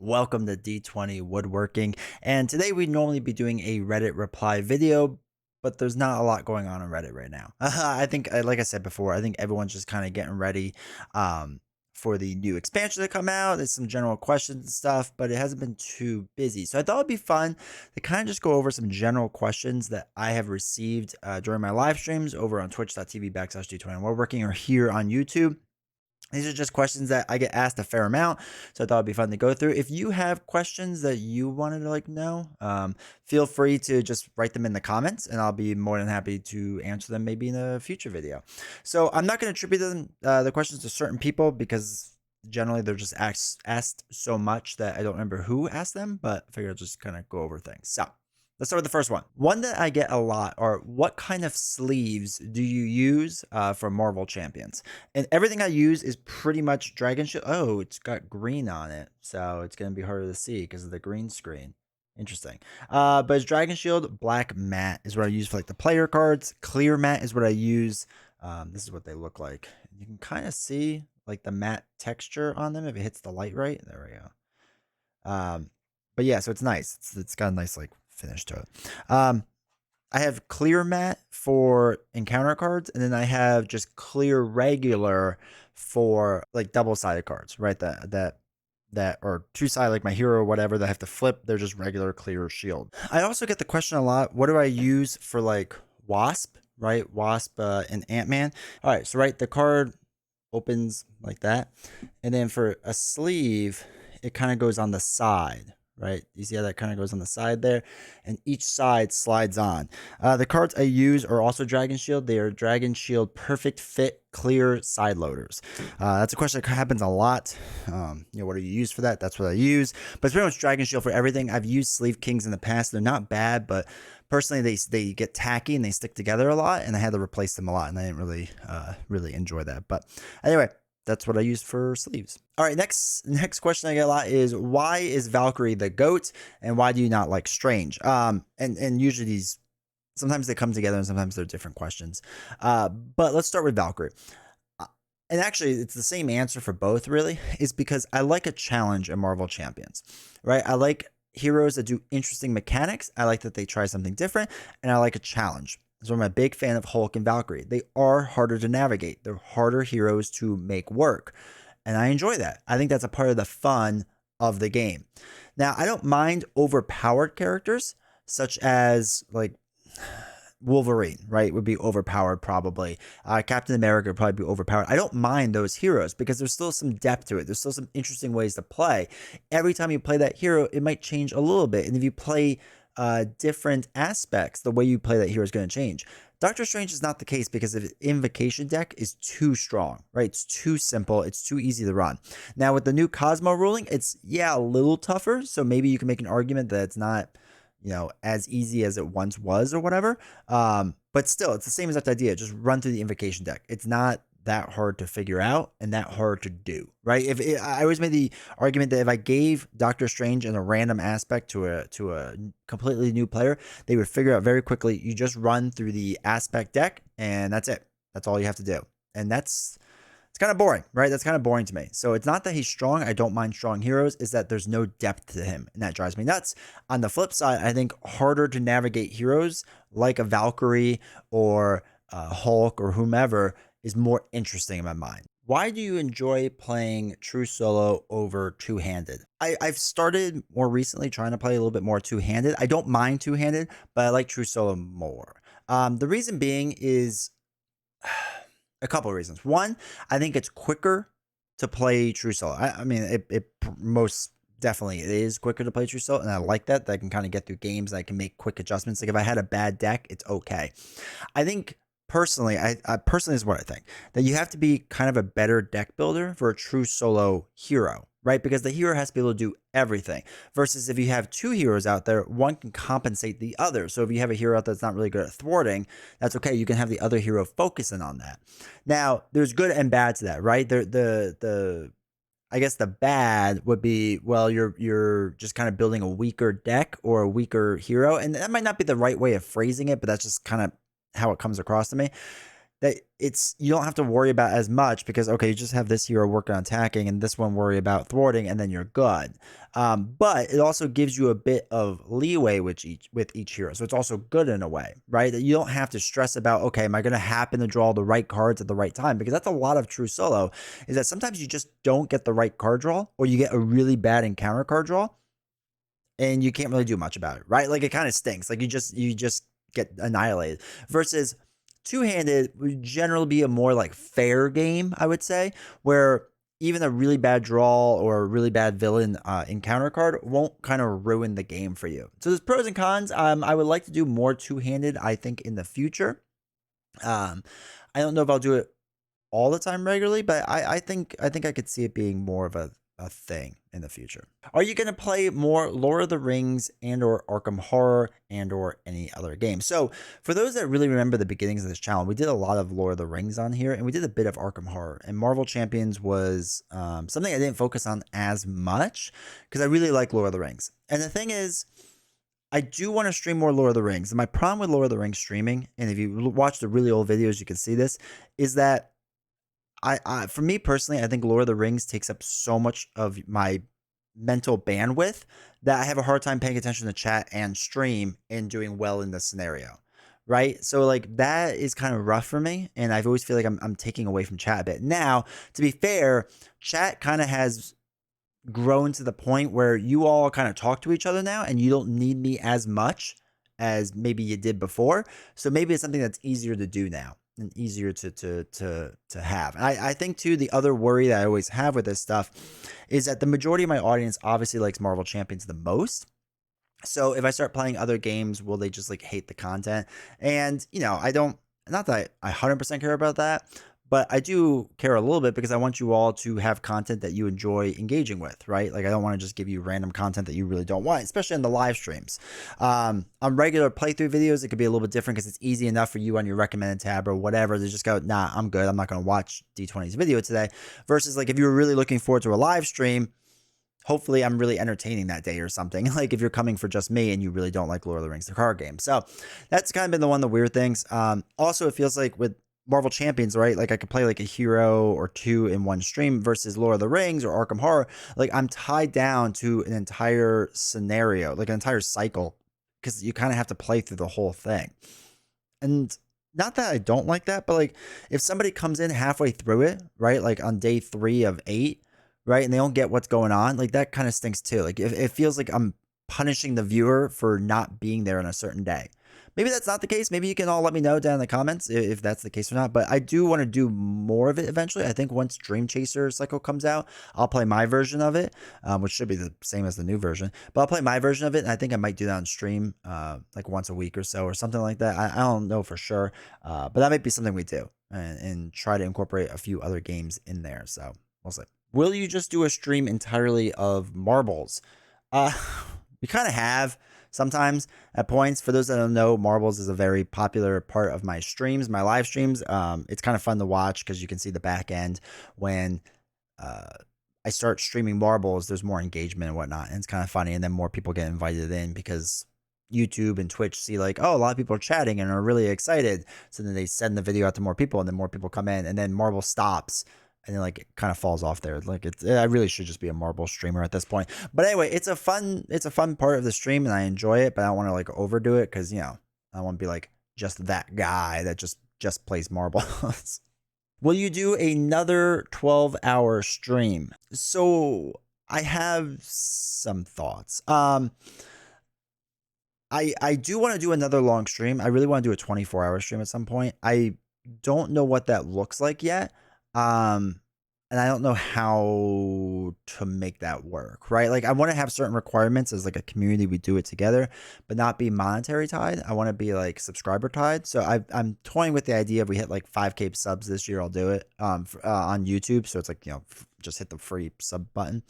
Welcome to D20 Woodworking. And today we'd normally be doing a Reddit reply video, but there's not a lot going on Reddit right now. I think, like I said before, I think everyone's just kind of getting ready um, for the new expansion to come out. There's some general questions and stuff, but it hasn't been too busy. So I thought it'd be fun to kind of just go over some general questions that I have received during my live streams over on twitch.tv/D20 Woodworking or here on YouTube. These are just questions that I get asked a fair amount, so I thought it'd be fun to go through. If you have questions that you wanted to know, feel free to just write them in the comments, and I'll be more than happy to answer them maybe in a future video. So I'm not going to attribute them the questions to certain people because generally they're just asked so much that I don't remember who asked them, but I figure I'll just kind of go over things. So let's start with the first one. One that I get a lot are, what kind of sleeves do you use for Marvel Champions? And everything I use is pretty much Dragon Shield. Oh, it's got green on it, so it's going to be harder to see because of the green screen. Interesting. But it's Dragon Shield. Black matte is what I use for like the player cards. Clear matte is what I use. This is what they look like. You can kind of see like the matte texture on them if it hits the light right. There we go. But yeah, so it's nice. It's got a nice like finish to it. I have clear matte for encounter cards, and then I have just clear regular for like double-sided cards, right? That or two-sided, like my hero or whatever, that I have to flip. They're just regular clear shield. I also get the question a lot, what do I use for like Wasp, right? Wasp and Ant-Man. All right, so right, the card opens like that. And then for a sleeve, it kind of goes on the side, right? You see how that kind of goes on the side there, and each side slides on. The cards I use are also Dragon Shield. They are Dragon Shield Perfect Fit Clear Side Loaders. That's a question that happens a lot. What do you use for that? That's what I use. But it's pretty much Dragon Shield for everything. I've used Sleeve Kings in the past. They're not bad, but personally, they get tacky and they stick together a lot, and I had to replace them a lot, and I didn't really enjoy that. But anyway, that's what I used for sleeves. All right, next question I get a lot is, why is Valkyrie the GOAT, and why do you not like Strange? And usually these, sometimes they come together and sometimes they're different questions. But let's start with Valkyrie. And actually, it's the same answer for both, really, is because I like a challenge in Marvel Champions, right? I like heroes that do interesting mechanics. I like that they try something different, and I like a challenge. So I'm a big fan of Hulk and Valkyrie. They are harder to navigate. They're harder heroes to make work. And I enjoy that. I think that's a part of the fun of the game. Now, I don't mind overpowered characters, such as like Wolverine, right? Would be overpowered probably. Captain America would probably be overpowered. I don't mind those heroes because there's still some depth to it. There's still some interesting ways to play. Every time you play that hero, it might change a little bit. And if you play different aspects, the way you play that hero is going to change. Doctor Strange is not the case because the invocation deck is too strong, right? It's too simple. It's too easy to run. Now with the new Cosmo ruling, it's a little tougher. So maybe you can make an argument that it's not, as easy as it once was or whatever. But still, it's the same exact idea. Just run through the invocation deck. It's not that hard to figure out and that hard to do, right? I always made the argument that if I gave Doctor Strange in a random aspect to a completely new player, they would figure out very quickly. You just run through the aspect deck, and that's it. That's all you have to do, and it's kind of boring, right? That's kind of boring to me. So it's not that he's strong. I don't mind strong heroes. Is that there's no depth to him, and that drives me nuts. On the flip side, I think harder to navigate heroes like a Valkyrie or Hulk or whomever is more interesting in my mind. Why do you enjoy playing true solo over two-handed? I've started more recently trying to play a little bit more two-handed. I don't mind two-handed, but I like true solo more. The reason being is a couple of reasons. One, I think it's quicker to play true solo. I mean, it most definitely it is quicker to play true solo, and I like that I can kind of get through games. I can make quick adjustments. Like if I had a bad deck, it's okay. I think personally, I personally is what I think, that you have to be kind of a better deck builder for a true solo hero, right? Because the hero has to be able to do everything. Versus if you have two heroes out there, one can compensate the other. So if you have a hero out that's not really good at thwarting, that's okay. You can have the other hero focusing on that. Now, there's good and bad to that, right? I guess the bad would be, well, you're just kind of building a weaker deck or a weaker hero, and that might not be the right way of phrasing it, but that's just kind of how it comes across to me. that it's you don't have to worry about as much because okay, you just have this hero working on attacking and this one worry about thwarting, and then you're good. But it also gives you a bit of leeway with each hero, so it's also good in a way, right? That you don't have to stress about okay, am I going to happen to draw the right cards at the right time? Because that's a lot of true solo, is that sometimes you just don't get the right card draw, or you get a really bad encounter card draw, and you can't really do much about it, right? Like it kind of stinks. Like you just get annihilated. Versus two-handed would generally be a more like fair game, I would say, where even a really bad draw or a really bad villain encounter card won't kind of ruin the game for you. So there's pros and cons. I would like to do more two-handed, I think, in the future. Um, I don't know if I'll do it all the time regularly, but I think I could see it being more of a thing in the future. Are you going to play more Lord of the Rings and or Arkham Horror and or any other game? So for those that really remember the beginnings of this channel, we did a lot of Lord of the Rings on here, and we did a bit of Arkham Horror. And Marvel Champions was something I didn't focus on as much because I really like Lord of the Rings. And the thing is, I do want to stream more Lord of the Rings. And my problem with Lord of the Rings streaming, and if you watch the really old videos, you can see this, is that for me personally, I think Lord of the Rings takes up so much of my mental bandwidth that I have a hard time paying attention to chat and stream and doing well in the scenario. Right. So like that is kind of rough for me. And I always feel like I'm taking away from chat a bit. Now, to be fair, chat kind of has grown to the point where you all kind of talk to each other now and you don't need me as much as maybe you did before. So maybe it's something that's easier to do now and easier to have. And I think too, the other worry that I always have with this stuff is that the majority of my audience obviously likes Marvel Champions the most. So if I start playing other games, will they just like hate the content? And I don't, not that I 100% care about that, but I do care a little bit because I want you all to have content that you enjoy engaging with, right? Like I don't want to just give you random content that you really don't want, especially in the live streams. On regular playthrough videos, it could be a little bit different because it's easy enough for you on your recommended tab or whatever to just go, nah, I'm good. I'm not going to watch D20's video today. Versus like if you were really looking forward to a live stream, hopefully I'm really entertaining that day or something. Like if you're coming for just me and you really don't like Lord of the Rings, the card game. So that's kind of been one of the weird things. Also, it feels like with Marvel Champions, right? Like I could play like a hero or two in one stream versus Lord of the Rings or Arkham Horror. Like I'm tied down to an entire scenario, like an entire cycle, because you kind of have to play through the whole thing. And not that I don't like that, but like if somebody comes in halfway through it, right? Like on day 3 of 8, right? And they don't get what's going on, like that kind of stinks too. Like if it feels like I'm punishing the viewer for not being there on a certain day. Maybe that's not the case. Maybe you can all let me know down in the comments if that's the case or not. But I do want to do more of it eventually. I think once Dream Chaser Cycle comes out, I'll play my version of it, which should be the same as the new version. But I'll play my version of it, and I think I might do that on stream like once a week or so or something like that. I don't know for sure, but that might be something we do and try to incorporate a few other games in there. So we'll see. Will you just do a stream entirely of marbles? We kind of have sometimes at points. For those that don't know, marbles is a very popular part of my streams, my live streams. It's kind of fun to watch because you can see the back end when I start streaming marbles. There's more engagement and whatnot, and it's kind of funny. And then more people get invited in because YouTube and Twitch see like, oh, a lot of people are chatting and are really excited. So then they send the video out to more people, and then more people come in, and then marble stops. And then like it kind of falls off there. Like I really should just be a marble streamer at this point. But anyway, it's a fun part of the stream and I enjoy it, but I don't want to like overdo it because I don't want to be like just that guy that just plays marbles. Will you do another 12-hour stream? So I have some thoughts. I do want to do another long stream. I really want to do a 24-hour stream at some point. I don't know what that looks like yet. And I don't know how to make that work, right? Like I want to have certain requirements as like a community, we do it together, but not be monetary tied. I want to be like subscriber tied. So I'm toying with the idea if we hit like 5K subs this year, I'll do it on YouTube. So it's like, just hit the free sub button.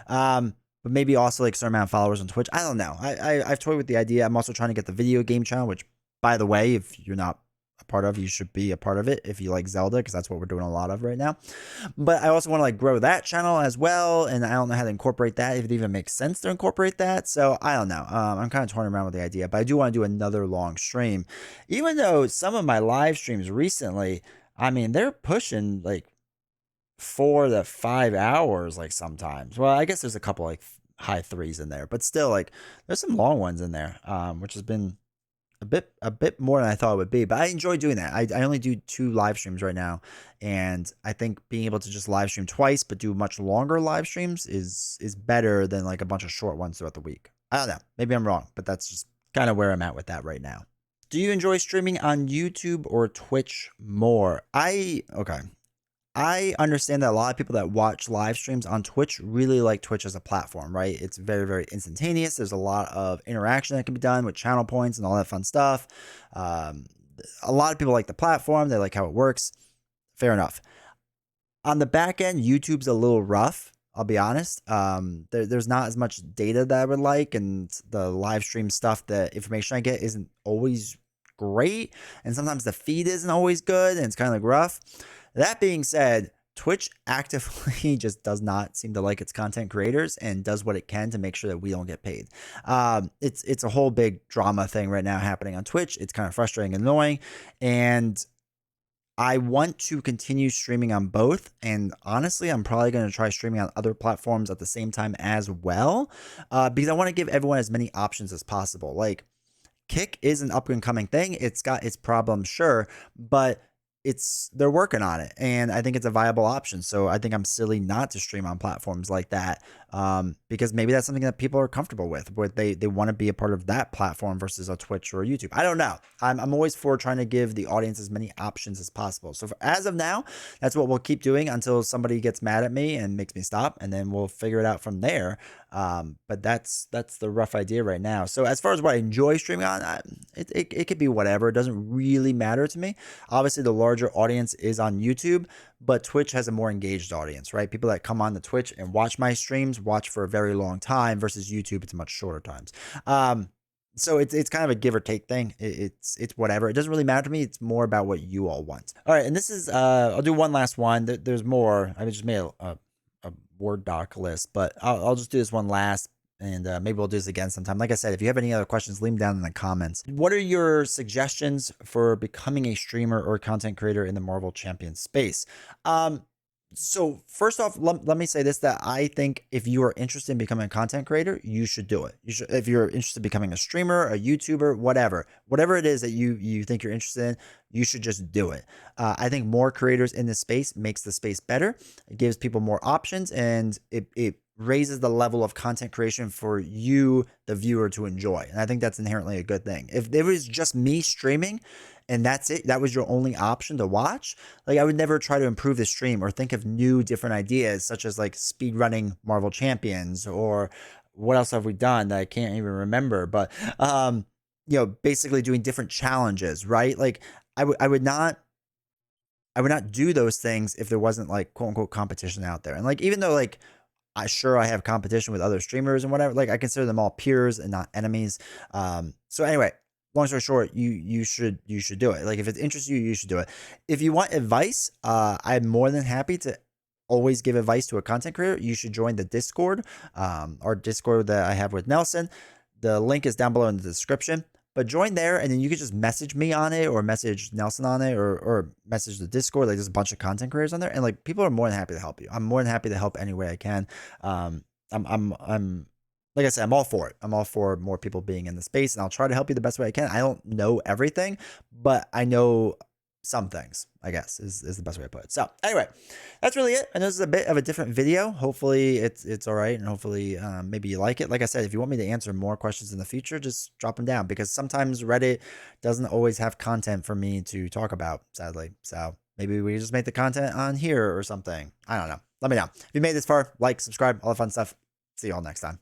But maybe also like a certain amount of followers on Twitch. I don't know. I've toyed with the idea. I'm also trying to get the video game channel, which by the way, if you're not a part of, you should be a part of it if you like Zelda, because that's what we're doing a lot of right now. But I also want to like grow that channel as well, and I don't know how to incorporate that, if it even makes sense to incorporate that. So I don't know. I'm kind of toying around with the idea, but I do want to do another long stream, even though some of my live streams recently I mean, they're pushing like 4 to 5 hours, like sometimes. Well, I guess there's a couple like high threes in there, but still, like there's some long ones in there, which has been a bit more than I thought it would be. But I enjoy doing that. I only do 2 live streams right now, and I think being able to just live stream twice but do much longer live streams is better than like a bunch of short ones throughout the week. I don't know. Maybe I'm wrong, but that's just kind of where I'm at with that right now. Do you enjoy streaming on YouTube or Twitch more? I understand that a lot of people that watch live streams on Twitch really like Twitch as a platform, right? It's very, very instantaneous. There's a lot of interaction that can be done with channel points and all that fun stuff. Um, a lot of people like the platform. They like how it works. Fair enough. On the back end, YouTube's a little rough. I'll be honest. There's not as much data that I would like, and the live stream stuff, the information I get isn't always great, and sometimes the feed isn't always good, and it's kind of like rough. That being said, Twitch actively just does not seem to like its content creators and does what it can to make sure that we don't get paid. It's a whole big drama thing right now happening on Twitch. It's kind of frustrating and annoying, and I want to continue streaming on both, and honestly, I'm probably going to try streaming on other platforms at the same time as well, because I want to give everyone as many options as possible. Like, Kick is an up and coming thing. It's got its problems, sure, but they're working on it, and I think it's a viable option. So I think I'm silly not to stream on platforms like that, because maybe that's something that people are comfortable with, where they want to be a part of that platform versus a Twitch or a YouTube. I don't know. I'm always for trying to give the audience as many options as possible. So as of now, that's what we'll keep doing until somebody gets mad at me and makes me stop, and then we'll figure it out from there. But that's the rough idea right now. So as far as what I enjoy streaming on, it could be whatever. It doesn't really matter to me. Obviously, the larger audience is on YouTube, but Twitch has a more engaged audience, right? People that come on the Twitch and watch my streams watch for a very long time versus YouTube, it's much shorter times. So it's kind of a give or take thing. It's whatever. It doesn't really matter to me. It's more about what you all want. All right, and this is I'll do one last one. There's more. I just made a Word doc list, but I'll just do this one last, and maybe we'll do this again sometime. Like I said, if you have any other questions, leave them down in the comments. What are your suggestions for becoming a streamer or content creator in the Marvel Champions space? So first off, let me say this, that I think if you are interested in becoming a content creator, you should do it. You should, if you're interested in becoming a streamer, a YouTuber, whatever it is that you think you're interested in, you should just do it. I think more creators in this space makes the space better. It gives people more options, and it raises the level of content creation for you, the viewer, to enjoy. And I think that's inherently a good thing. If it was just me streaming and that's it, that was your only option to watch, like I would never try to improve the stream or think of new different ideas, such as like speed running Marvel Champions, or what else have we done that I can't even remember. But basically doing different challenges, right? Like I would not do those things if there wasn't like quote unquote competition out there. And like, even though like I have competition with other streamers and whatever, like I consider them all peers and not enemies. So anyway, long story short, you should do it. Like if it interests you, you should do it. If you want advice, I'm more than happy to always give advice to a content creator. You should join the Discord, our Discord that I have with Nelson. The link is down below in the description. But join there, and then you can just message me on it, or message Nelson on it, or message the Discord. Like there's a bunch of content creators on there, and like people are more than happy to help you. I'm more than happy to help any way I can. I'm like I said, I'm all for it. I'm all for more people being in the space, and I'll try to help you the best way I can. I don't know everything, but I know some things, I guess, is the best way to put it. So anyway, that's really it. And this is a bit of a different video. Hopefully it's all right, and hopefully maybe you like it. Like I said, if you want me to answer more questions in the future, just drop them down, because sometimes Reddit doesn't always have content for me to talk about, sadly. So maybe we just make the content on here or something. I don't know. Let me know. If you made this far, like, subscribe, all the fun stuff. See you all next time.